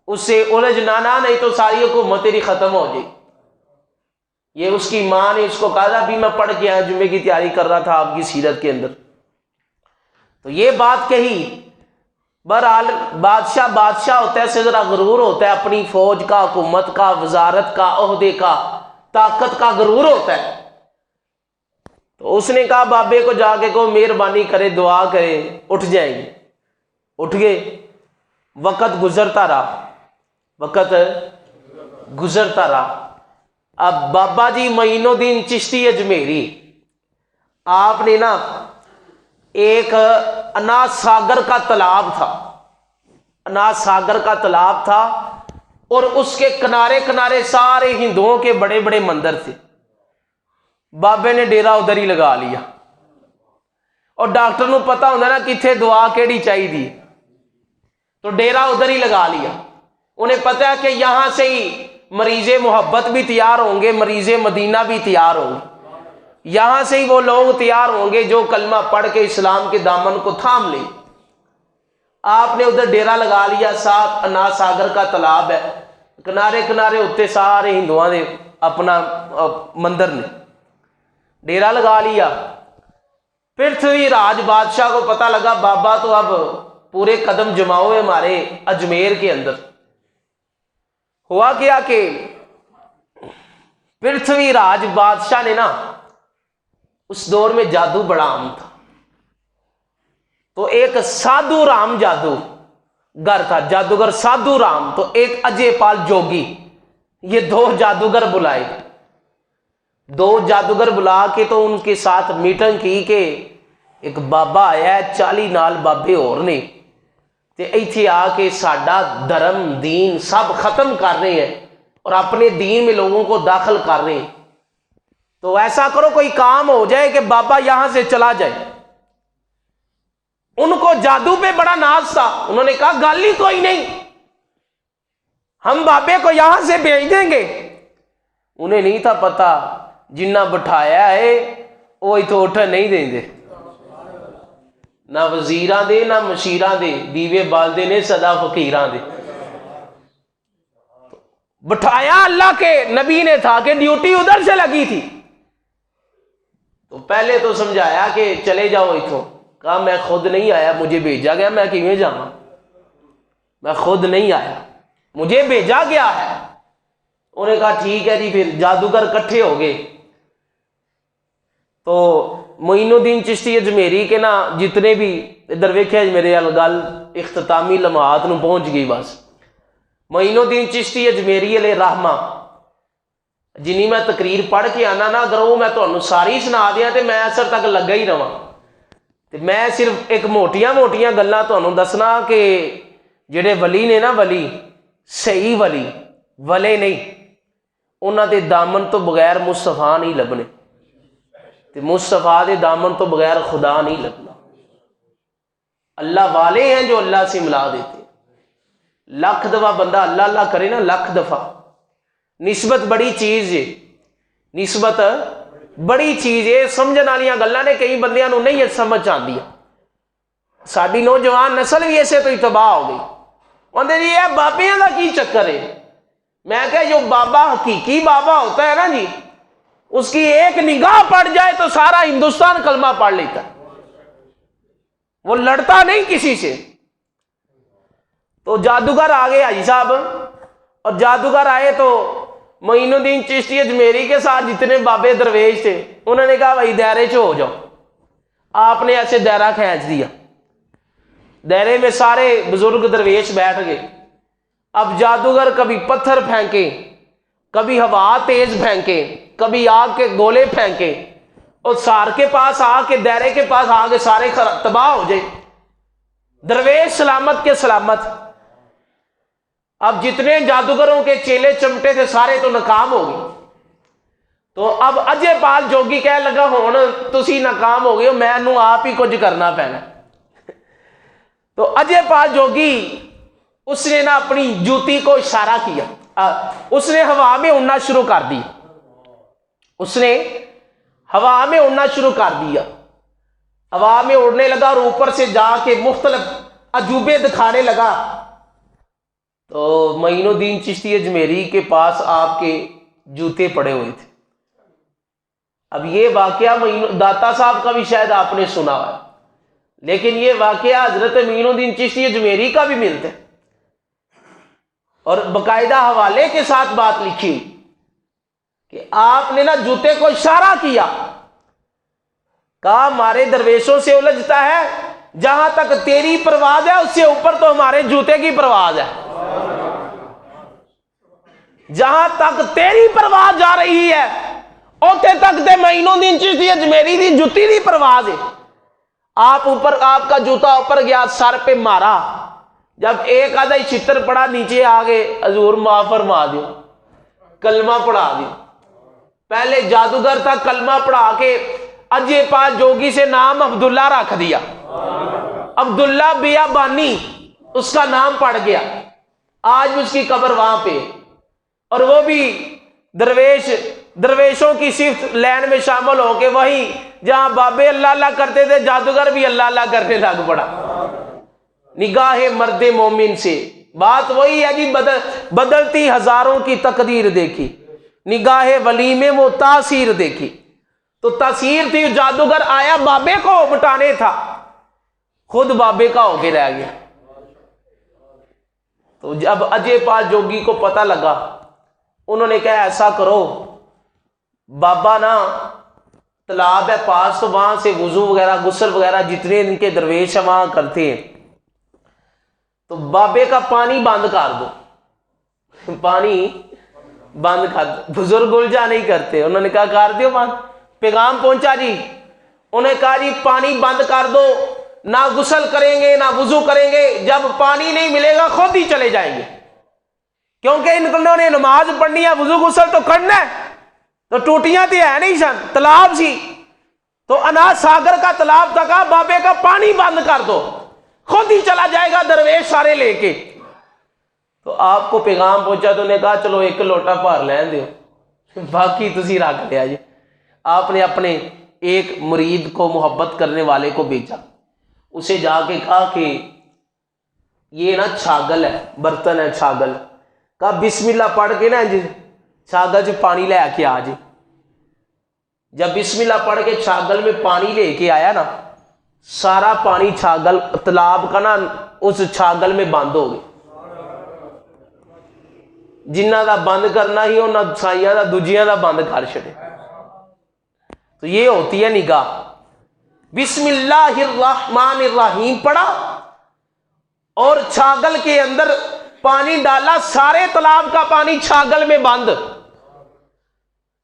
اس سے الجھنا نہ، نہیں تو ساری حکومت تیری ختم ہو جائے۔ یہ اس کی ماں نے اس کو کہا تھا، ابھی میں پڑھ کے آیا، جمعے کی تیاری کر رہا تھا آپ کی سیرت کے اندر، تو یہ بات کہی۔ بہرحال بادشاہ ہوتا ہے، سے ذرا غرور ہوتا ہے، اپنی فوج کا، حکومت کا، وزارت کا، عہدے کا، طاقت کا غرور ہوتا ہے۔ تو اس نے کہا بابے کو جا کے کو مہربانی کرے، دعا کرے، اٹھ جائیں گے۔ اٹھ گئے۔ وقت گزرتا رہا۔ اب بابا جی معین الدین چشتی اجمیری، آپ نے نا ایک اناس ساگر کا تالاب تھا اور اس کے کنارے کنارے سارے ہندوؤں کے بڑے بڑے مندر تھے۔ بابے نے ڈیرا ادھر ہی لگا لیا، اور ڈاکٹر نو پتا ہوتا نا کتنے دعا کیڑی چاہیے، تو ڈیرا ادھر ہی لگا لیا۔ انہیں پتا ہے کہ یہاں سے ہی مریض محبت بھی تیار ہوں گے، مریض مدینہ بھی تیار ہوں گے، یہاں سے ہی وہ لوگ تیار ہوں گے جو کلمہ پڑھ کے اسلام کے دامن کو تھام لیں۔ آپ نے ادھر ڈیرا لگا لیا، ساتھ اناس ساگر کا تالاب ہے، کنارے کنارے اتنے سارے ہندوؤں نے اپنا مندر نے ڈیرا لگا لیا۔ پرتھوی راج بادشاہ کو پتا لگا بابا تو اب پورے قدم جماؤ ہمارے اجمیر کے اندر۔ ہوا کیا کہ پرتھوی راج بادشاہ نے نا، اس دور میں جادو بڑا عام تھا، تو ایک سادھو رام جادوگر تھا، جادوگر سادھو رام، تو ایک اجے پال جوگی، یہ دو جادوگر بلائے، دو جادوگر بلا کے تو ان کے ساتھ میٹنگ کی کہ ایک بابا آیا ہے، 40 نال بابے اور نے، تے ایتھے آ کے ساڈا دھرم دین سب ختم کر رہے ہیں اور اپنے دین میں لوگوں کو داخل کر رہے ہیں، تو ایسا کرو کوئی کام ہو جائے کہ بابا یہاں سے چلا جائے۔ ان کو جادو پہ بڑا ناز تھا، انہوں نے کہا گل ہی کوئی نہیں، ہم بابے کو یہاں سے بھیج دیں گے۔ انہیں نہیں تھا پتا جنہ بٹھایا ہے وہی تو اٹھن نہیں دیں گے، نہ وزیراں دے نہ مشیراں دے، دیوے بالدے نے سدا فقیراں دے۔ بٹھایا اللہ کے نبی نے تھا کہ ڈیوٹی ادھر سے لگی تھی، تو پہلے تو سمجھایا کہ چلے جاؤ اتھوں، کہا میں خود نہیں آیا، مجھے بھیجا گیا، میں کیویں جاواں، میں خود نہیں آیا، مجھے بھیجا گیا ہے۔ انہوں نے کہا ٹھیک ہے جی، پھر جادوگر کٹھے ہو گئے، تو معین الدین چشتی اجمیری کے نا جتنے بھی ادھر ویکھیا میرے گل اختتامی لمحات نو پہنچ گئی بس۔ معین الدین چشتی اجمیری علیہ رحمہ جنی میں تقریر پڑھ کے آنا نا، اگر وہ میں تمہیں ساری سنا دیا تو میں اثر تک لگا ہی رہا، تو میں صرف ایک موٹیاں موٹیاں گلاں تمہیں دسنا کہ جڑے ولی نے نا، ولی صحیح ولی ولے نہیں، انہاں دے دامن تو بغیر مصطفیٰ نہیں لبنے، تے مصطفیٰ دے دامن تو بغیر خدا نہیں لبنا۔ اللہ والے ہیں جو اللہ سے ملا دیتے، لاکھ دفعہ بندہ اللہ اللہ کرے نا، لاکھ دفعہ، نسبت بڑی چیز ہے، نسبت بڑی چیز ہے، سمجھن والیاں گلاں نے کئی بندیاں نو نہیں سمجھ آندی، ساری نوجوان نسل بھی ایسے تو ہی تباہ ہو گئی، کہتے جی یہ بابیاں دا کی چکر ہے۔ میں کہ جو بابا حقیقی بابا ہوتا ہے نا جی، اس کی ایک نگاہ پڑ جائے تو سارا ہندوستان کلمہ پڑھ لیتا ہے، وہ لڑتا نہیں کسی سے۔ تو جادوگر آ گئے حاجی صاحب، اور جادوگر آئے تو معین الدین چشتی اجمیری کے ساتھ جتنے بابے درویش تھے انہوں نے کہا بھائی دائرے چ ہو جاؤ۔ آپ نے ایسے دائرہ کھینچ دیا، دائرے میں سارے بزرگ درویش بیٹھ گئے۔ اب جادوگر کبھی پتھر پھینکے، کبھی ہوا تیز پھینکے، کبھی آگ کے گولے پھینکے، اور سار کے پاس آ کے، دائرے کے پاس آ کے سارے تباہ ہو جائے، درویش سلامت کے سلامت۔ اب جتنے جادوگروں کے چیلے چمٹے تھے سارے تو ناکام ہو گئے۔ تو اب اجے پال جوگی کہہ لگا ہون تسی ناکام ہو گئے ہو، مینوں آپ ہی کچھ کرنا پینا۔ تو اجے پال جوگی اس نے نا اپنی جوتی کو اشارہ کیا، اس نے ہوا میں اڑنا شروع کر دی، اس نے ہوا میں اڑنا شروع کر دیا، ہوا میں اڑنے لگا اور اوپر سے جا کے مختلف عجوبے دکھانے لگا۔ تو معین الدین چشتی اجمیری کے پاس آپ کے جوتے پڑے ہوئے تھے۔ اب یہ واقعہ داتا صاحب کا بھی شاید آپ نے سنا ہوا ہے، لیکن یہ واقعہ حضرت معین الدین چشتی اجمیری کا بھی ملتا ہے، اور باقاعدہ حوالے کے ساتھ بات لکھی کہ آپ نے نا جوتے کو اشارہ کیا، کہا ہمارے درویشوں سے الجھتا ہے، جہاں تک تیری پرواز ہے اس سے اوپر تو ہمارے جوتے کی پرواز ہے، جہاں تک تیری پرواز جا رہی ہے اوتے تک تے معین الدین چشتی اجمیری دی جوتی دی پرواز ہے۔ آپ کا جوتا اوپر گیا، سر پہ مارا، جب ایک آدھا ہی چھتر پڑا نیچے آگے، حضور معاف فرما دیو، کلمہ پڑھا دیو۔ پہلے جادوگر تھا، کلمہ پڑھا کے اجے پال جوگی سے نام عبداللہ رکھ دیا، عبداللہ بیابانی اس کا نام پڑ گیا، آج بھی اس کی قبر وہاں پہ، اور وہ بھی درویشوں کی صرف لین میں شامل ہو کے وہی جہاں بابے اللہ اللہ کرتے تھے جادوگر بھی اللہ اللہ کرنے لگ پڑا۔ نگاہ مرد مومن سے بات وہی ہے جی، بدلتی ہزاروں کی تقدیر دیکھی، نگاہ ولی میں وہ تاثیر دیکھی۔ تو تاثیر تھی، جادوگر آیا بابے کو مٹانے تھا، خود بابے کا ہو کے رہ گیا۔ تو جب اجے پال جوگی کو پتہ لگا، انہوں نے کہا ایسا کرو، بابا نا تالاب ہے پاس، تو وہاں سے وضو وغیرہ غسل وغیرہ جتنے ان کے درویش ہیں وہاں کرتے ہیں، تو بابے کا پانی بند کر دو، پانی بند کر دو۔ بزرگ الجھا نہیں کرتے، انہوں نے کہا کر دیو بند، پیغام پہنچا جی، انہوں نے کہا جی پانی بند کر دو، نہ غسل کریں گے نہ وضو کریں گے، جب پانی نہیں ملے گا خود ہی چلے جائیں گے، کیونکہ انہوں نے نماز پڑھنی ہے، وضو غسل تو کرنا ہے، تو ٹوٹیاں تھی ہے نہیں سن، تالاب سی، تو اناج ساگر کا تالاب تھا، کہا بابے کا پانی بند کر دو، خود ہی چلا جائے گا درویش سارے لے کے۔ تو آپ کو پیغام پہنچا تو انہوں نے کہا چلو ایک لوٹا بھر لین دیو، باقی تسی رکھ لیا جی۔ آپ نے اپنے ایک مرید کو، محبت کرنے والے کو بھیجا، اسے جا کے کہا کہ یہ نا چھاگل ہے، برتن ہے چھاگل، کہا بسم اللہ پڑھ کے نا جی چھاگل سے پانی لے کے آ جی۔ جب بسم اللہ پڑھ کے چھاگل میں پانی لے کے آیا نا، سارا پانی چھاگل تالاب کا نا اس چھاگل میں بند ہو گیا، جنہ دا بند کرنا ہی انہاں سائیاں دا دوجیاں دا بند کر چھڑے۔ تو یہ ہوتی ہے نگاہ۔ بسم اللہ الرحمن الرحیم پڑھا اور چھاگل کے اندر پانی ڈالا، سارے تالاب کا پانی چھاگل میں بند۔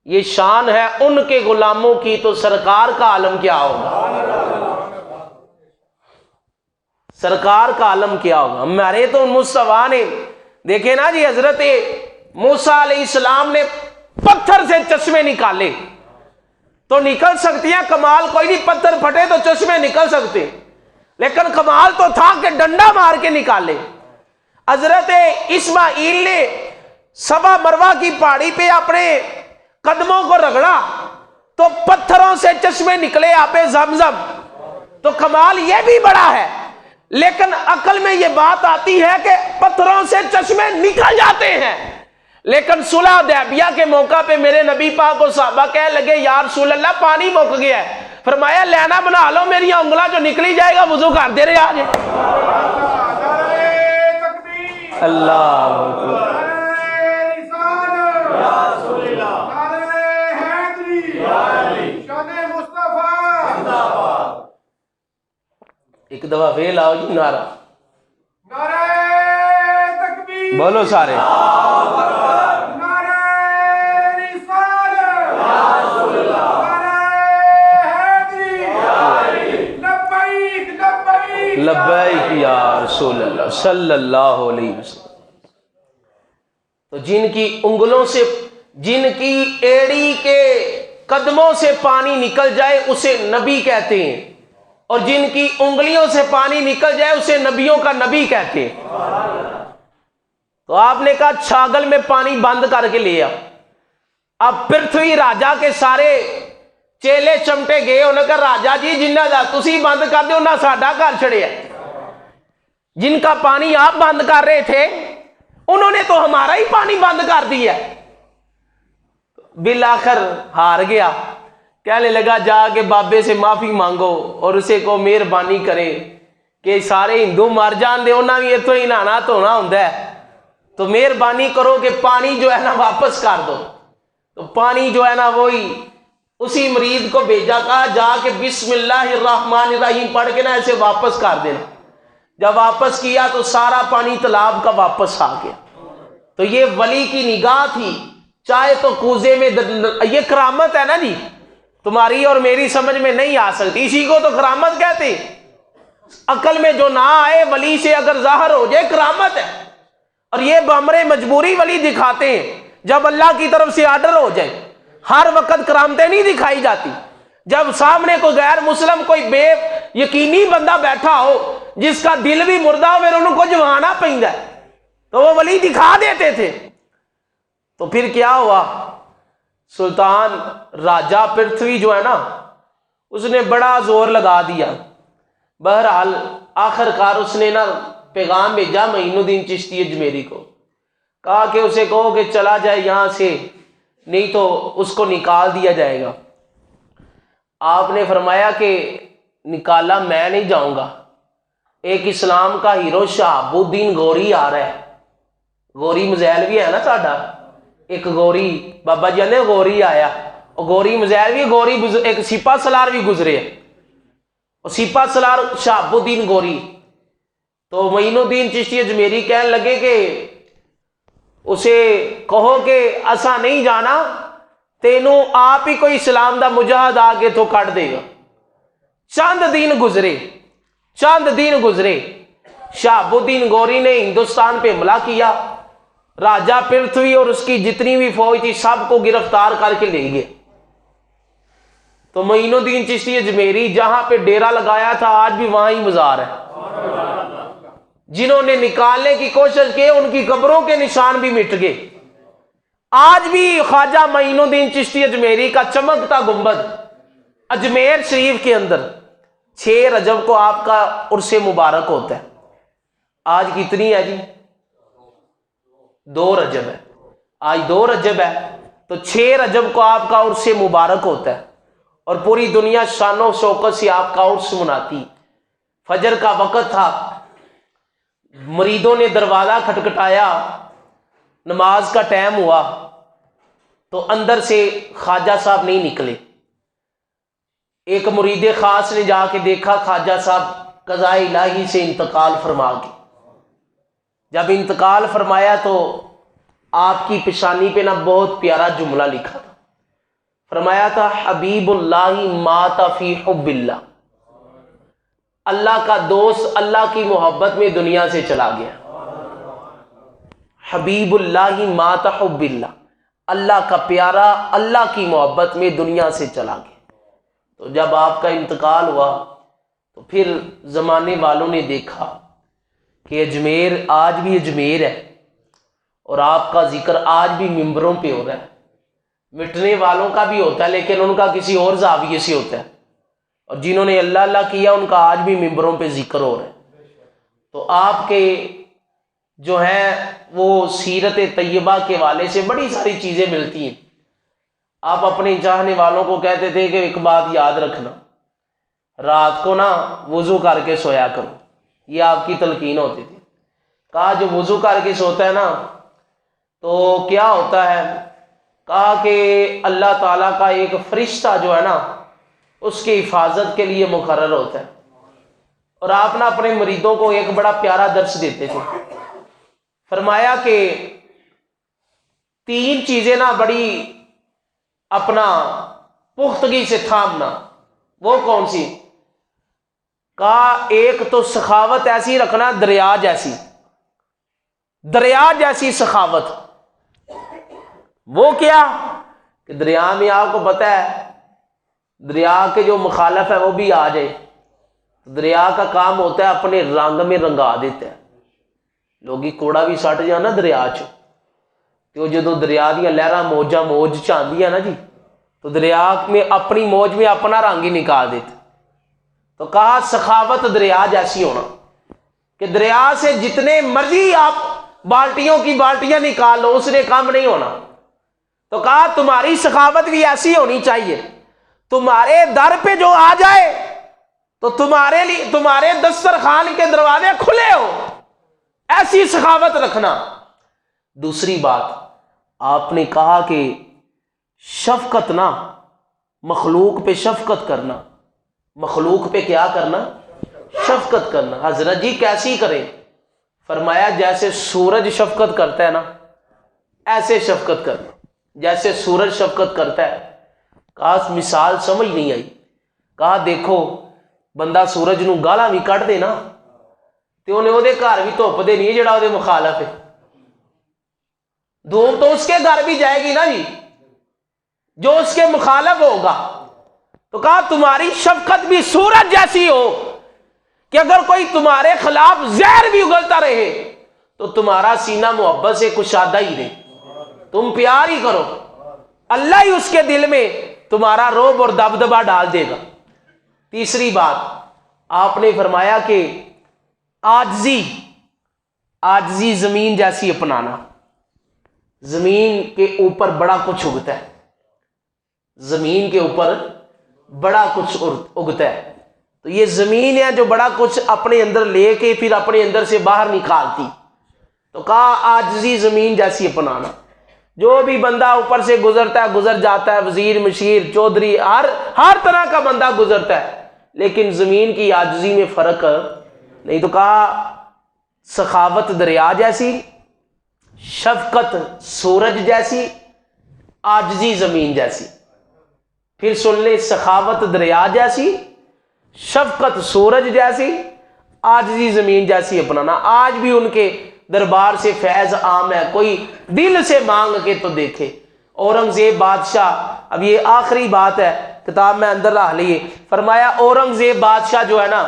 یہ شان ہے ان کے غلاموں کی، تو سرکار کا عالم کیا ہوگا، سرکار کا عالم کیا ہوگا۔ ہمارے تو مصطفیٰ نے دیکھے نا جی، حضرت موسیٰ علیہ السلام نے پتھر سے چشمے نکالے، تو نکل سکتی ہیں، کمال کوئی نہیں، پتھر پھٹے تو چشمے نکل سکتے، لیکن کمال تو تھا کہ ڈنڈا مار کے نکالے۔ حضرت اسماعیل نے سبا مروہ کی پہاڑی پہ اپنے قدموں کو رگڑا تو پتھروں سے چشمے نکلے آب زمزم، تو کمال یہ بھی بڑا ہے، لیکن عقل میں یہ بات آتی ہے کہ پتھروں سے چشمے نکل جاتے ہیں۔ لیکن صلح حدیبیہ کے موقع پہ میرے نبی پاک کو صحابہ کہنے لگے یا رسول اللہ پانی مک گیا ہے، فرمایا لینا بنا لو، میری انگلا جو نکلی جائے گا وضو کر دے رہے آج۔ اللہ ایک دفعہ فیل آؤ جی، نعرہ بولو سارے، لبیک یا رسول اللہ صلی اللہ علیہ وسلم۔ تو جن کی انگلوں سے جن کی ایڑی کے قدموں سے پانی نکل جائے اسے نبی کہتے ہیں، اور جن کی انگلیوں سے پانی نکل جائے اسے نبیوں کا نبی کہتے ہیں۔ تو آپ نے کہا چھاگل میں پانی بند کر کے لیا۔ اب پرتھوی راجا کے سارے چیلے چمٹے گئے، انہوں نے کہا راجا جی جنہ دا تسی بند کر دے انہاں ساڈا گھر چھڑیا، جن کا پانی آپ بند کر رہے تھے انہوں نے تو ہمارا ہی پانی بند کر دیا۔ بالآخر ہار گیا، کہنے لگا جا کے بابے سے معافی مانگو اور اسے کو مہربانی کرے کہ سارے ہندو مر جان دے، انہاں بھی اتوں ہی نہانا دھونا ہوندا ہے، تو مہربانی کرو کہ پانی جو ہے نا واپس کر دو۔ تو پانی جو ہے نا وہی اسی مرید کو بھیجا، کہا جا کے بسم اللہ الرحمن الرحیم پڑھ کے نا ایسے واپس کر دینا۔ جب واپس کیا تو سارا پانی تالاب کا واپس آ گیا۔ تو یہ ولی کی نگاہ تھی، چاہے تو کوزے میں یہ کرامت ہے نا جی، تمہاری اور میری سمجھ میں نہیں آ سکتی، اسی کو تو کرامت کہتے ہیں۔ عقل میں جو نہ آئے ولی سے اگر ظاہر ہو جائے کرامت ہے، اور یہ بامرے مجبوری ولی دکھاتے ہیں جب اللہ کی طرف سے آرڈر ہو جائے۔ ہر وقت کرامتیں نہیں دکھائی جاتی۔ جب سامنے کوئی غیر مسلم کوئی بے یقینی بندہ بیٹھا ہو جس کا دل بھی مردہ ہو، پھر انہوں کو جوانا پیندا ہے، تو وہ ولی دکھا دیتے تھے۔ تو پھر کیا ہوا، سلطان راجہ پرتھوی جو ہے نا اس نے بڑا زور لگا دیا۔ بہرحال آخر کار اس نے نا پیغام بھیجا معین الدین چشتی اجمیری کو، کہا کہ اسے کہو کہ چلا جائے یہاں سے، نہیں تو اس کو نکال دیا جائے گا۔ آپ نے فرمایا کہ نکالا میں نہیں جاؤں گا، ایک اسلام کا ہیرو شہاب الدین گوری آ رہا ہے، گوری مزیلوی ہے نا ساڈا، ایک گوری بابا جی نے گوری آیا، اور گوری مزیلوی گوری ایک سپاہ سالار بھی گزرے، اور سپاہ سالار شہاب الدین گوری۔ تو معین الدین چشتی اجمیری کہنے لگے کہ اسے کہو کہ اسا نہیں جانا، تینوں آپ ہی کوئی اسلام دا مجاہد آگے تو کٹ دے گا۔ چند دن گزرے، شہاب الدین گوری نے ہندوستان پہ حملہ کیا، راجہ پرتھوی اور اس کی جتنی بھی فوج تھی سب کو گرفتار کر کے لے گئے۔ تو معین الدین چشتی اجمیری جہاں پہ ڈیرا لگایا تھا آج بھی وہاں ہی مزار ہے۔ جنہوں نے نکالنے کی کوشش کی ان کی قبروں کے نشان بھی مٹ گئے۔ آج بھی خواجہ معین الدین چشتی اجمیری کا چمکتا گنبد اجمیر شریف کے اندر 6 رجب کو آپ کا عرس مبارک ہوتا ہے۔ آج کتنی ہے جی؟ 2 رجب ہے، آج 2 رجب ہے، تو 6 رجب کو آپ کا عرس مبارک ہوتا ہے، اور پوری دنیا شان و شوکت سے آپ کا عرس مناتی۔ فجر کا وقت تھا، مریدوں نے دروازہ کھٹکھٹایا، نماز کا ٹائم ہوا، تو اندر سے خواجہ صاحب نہیں نکلے۔ ایک مرید خاص نے جا کے دیکھا خواجہ صاحب قضاء الہی سے انتقال فرما گئے۔ جب انتقال فرمایا تو آپ کی پیشانی پہ نا بہت پیارا جملہ لکھا تھا، فرمایا تھا حبیب اللہ مات فی حب اللہ، اللہ کا دوست اللہ کی محبت میں دنیا سے چلا گیا۔ حبیب اللہ مات حب اللہ، اللہ کا پیارا اللہ کی محبت میں دنیا سے چلا گیا۔ تو جب آپ کا انتقال ہوا تو پھر زمانے والوں نے دیکھا کہ اجمیر آج بھی اجمیر ہے، اور آپ کا ذکر آج بھی ممبروں پہ ہو رہا ہے۔ مٹنے والوں کا بھی ہوتا ہے لیکن ان کا کسی اور زاویے سے ہوتا ہے، اور جنہوں نے اللہ اللہ کیا ان کا آج بھی ممبروں پہ ذکر ہو رہا ہے۔ تو آپ کے جو ہے وہ سیرت طیبہ کے والے سے بڑی ساری چیزیں ملتی ہیں۔ آپ اپنے چاہنے والوں کو کہتے تھے کہ ایک بات یاد رکھنا، رات کو نا وضو کر کے سویا کرو، یہ آپ کی تلقین ہوتی تھی۔ کہا جو وضو کر کے سوتا ہے نا تو کیا ہوتا ہے، کہا کہ اللہ تعالیٰ کا ایک فرشتہ جو ہے نا اس کی حفاظت کے لیے مقرر ہوتا ہے۔ اور آپ نا اپنے مریدوں کو ایک بڑا پیارا درس دیتے تھے، فرمایا کہ 3 چیزیں نا بڑی اپنا پختگی سے تھامنا۔ وہ کون سی؟ کہا ایک تو سخاوت ایسی رکھنا دریا جیسی سخاوت، وہ کیا کہ دریا میں آپ کو پتہ ہے دریا کے جو مخالف ہے وہ بھی آ جائے، دریا کا کام ہوتا ہے اپنے رنگ میں رنگا دیتا ہے. لوگی کوڑا بھی سٹ جا نا دریا چ، تو جدو دریا دیا لہراں موجاں موج چاندیاں نا جی، تو دریا میں اپنی موج میں اپنا رنگ ہی نکال دیتے. تو کہا سخاوت دریا جیسی ہونا کہ دریا سے جتنے مرضی آپ بالٹیوں کی بالٹیاں نکال لو اس نے کام نہیں ہونا. تو کہا تمہاری سخاوت بھی ایسی ہونی چاہیے، تمہارے در پہ جو آ جائے تو تمہارے لیے تمہارے دسترخوان کے دروازے کھلے ہو، ایسی سخاوت رکھنا. دوسری بات آپ نے کہا کہ شفقت نہ، مخلوق پہ شفقت کرنا. مخلوق پہ کیا کرنا؟ شفقت کرنا. حضرت جی کیسی کریں؟ فرمایا جیسے سورج شفقت کرتا ہے نا ایسے شفقت کرنا، جیسے سورج شفقت کرتا ہے. کہا مثال سمجھ نہیں آئی. کہا دیکھو بندہ سورج نو گالاں بھی کٹ دے نا تے انہیں وہ گھر بھی دھوپ دے نہیں جڑا وہ مخالف ہے، دھوپ تو اس کے گھر بھی جائے گی نا جی جو اس کے مخالف ہوگا. تو کہا تمہاری شفقت بھی سورج جیسی ہو کہ اگر کوئی تمہارے خلاف زہر بھی اگلتا رہے تو تمہارا سینہ محبت سے کشادہ ہی رہے، تم پیار ہی کرو، اللہ ہی اس کے دل میں تمہارا رعب اور دبدبا ڈال دے گا. تیسری بات آپ نے فرمایا کہ آجزی زمین جیسی اپنانا. زمین کے اوپر بڑا کچھ اگتا ہے، زمین کے اوپر بڑا کچھ اگتا ہے. تو یہ زمین ہے جو بڑا کچھ اپنے اندر لے کے پھر اپنے اندر سے باہر نکالتی. تو کہا آجزی زمین جیسی اپنانا. جو بھی بندہ اوپر سے گزرتا ہے گزر جاتا ہے، وزیر مشیر چودھری ہر طرح کا بندہ گزرتا ہے، لیکن زمین کی عاجزی میں فرق نہیں. تو کہا سخاوت دریا جیسی، شفقت سورج جیسی، عاجزی زمین جیسی. پھر سن لے، سخاوت دریا جیسی، شفقت سورج جیسی، عاجزی زمین جیسی اپنانا. آج بھی ان کے دربار سے فیض عام ہے، کوئی دل سے مانگ کے تو دیکھے. اورنگزیب بادشاہ، اب یہ آخری بات ہے کتاب میں اندر رکھ لیے، فرمایا اورنگزیب بادشاہ جو ہے نا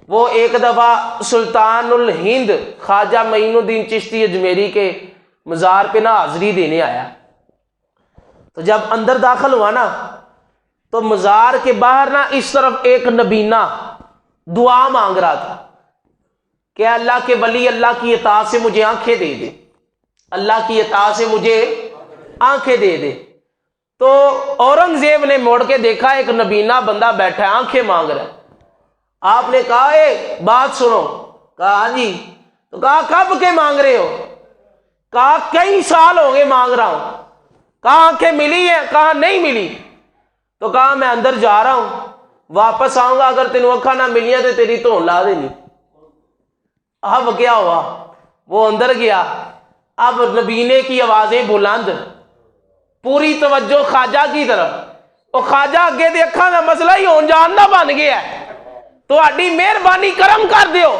وہ ایک دفعہ سلطان الہند خواجہ معین الدین چشتی اجمیری کے مزار پہ نا حاضری دینے آیا. تو جب اندر داخل ہوا نا تو مزار کے باہر نا اس طرف ایک نبینہ دعا مانگ رہا تھا کہ اللہ کے ولی اللہ کی اطاعت سے مجھے آنکھیں دے دے، اللہ کی اطاعت سے مجھے آنکھیں دے دے. تو اورنگزیب نے موڑ کے دیکھا ایک نبینہ بندہ بیٹھا ہے آنکھیں مانگ رہا ہے. آپ نے کہا اے بات سنو. کہا ہاں جی. تو کہا کب کے مانگ رہے ہو؟ کہا کئی سال ہو گئے مانگ رہا ہوں. کہا آنکھیں ملی ہیں؟ کہا نہیں ملی. تو کہا میں اندر جا رہا ہوں، واپس آؤں گا، اگر تینوں اکھا نہ ملیاں تو تیری دھون لا دینی. اب کیا ہوا؟ وہ اندر گیا. اب نبینے کی آوازیں بلند، پوری توجہ خواجہ کی طرف. اور خواجہ اگے دے اکھاں دا مسئلہ ہی ہون جاننا بن گیا ہے، تو اڈی مہربانی کرم کر دیو.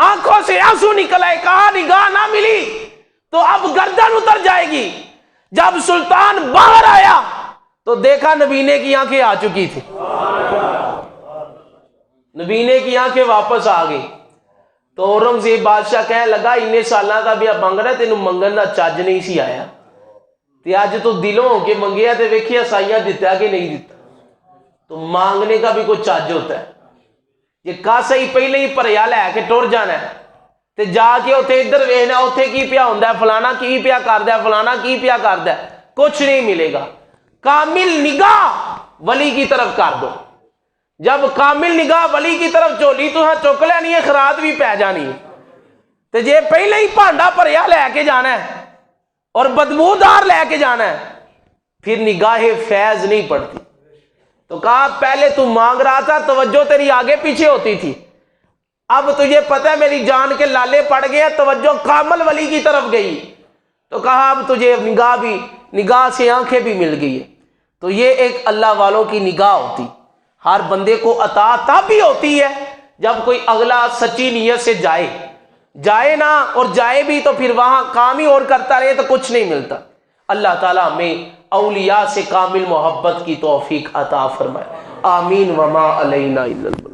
آنکھوں سے آنسو نکل آئے. کہا نگاہ نہ ملی تو اب گردن اتر جائے گی. جب سلطان باہر آیا تو دیکھا نبینے کی آنکھیں آ چکی تھی، نبینے کی آنکھیں واپس آ گئی. تو اورنگزیب بادشاہ کہنے لگا انہیں سالاں کا بھی اب منگ رہا تینوں منگن کا چج نہیں سی آیا، تے اج تو دلوں ہو کے منگیا تے ویکھیا سائیاں دیتا کہ نہیں دیتا. تو مانگنے کا بھی کوئی چج ہوتا ہے. یہ کاسا ہی پہلے ہی پریا لے کے ٹر جانا ہے تے جا کے اتنے ادھر ویکھنا اتنے کی پیا ہوندا ہے، فلانا کی پیا کردا ہے، فلانا کی پیا کردا ہے، کچھ نہیں ملے گا. کامل نگاہ ولی کی طرف کر دو. جب کامل نگاہ ولی کی طرف چولی تو ہاں چک لینی ہے، خرات بھی پی جانی ہے. تے جے پہلے ہی بھانڈا بھریا لے کے جانا ہے اور بدبودار لے کے جانا ہے پھر نگاہ فیض نہیں پڑتی. تو کہا پہلے تو مانگ رہا تھا توجہ تیری آگے پیچھے ہوتی تھی، اب تجھے پتہ ہے میری جان کے لالے پڑ گئے، توجہ کامل ولی کی طرف گئی. تو کہا اب تجھے نگاہ سے آنکھیں بھی مل گئی ہے. تو یہ ایک اللہ والوں کی نگاہ ہوتی. ہر بندے کو عطا تب بھی ہوتی ہے جب کوئی اگلا سچی نیت سے جائے نا، اور جائے بھی تو پھر وہاں کام ہی اور کرتا رہے تو کچھ نہیں ملتا. اللہ تعالیٰ ہمیں اولیاء سے کامل محبت کی توفیق عطا فرمائے، آمین، وما علینا الا البلاغ۔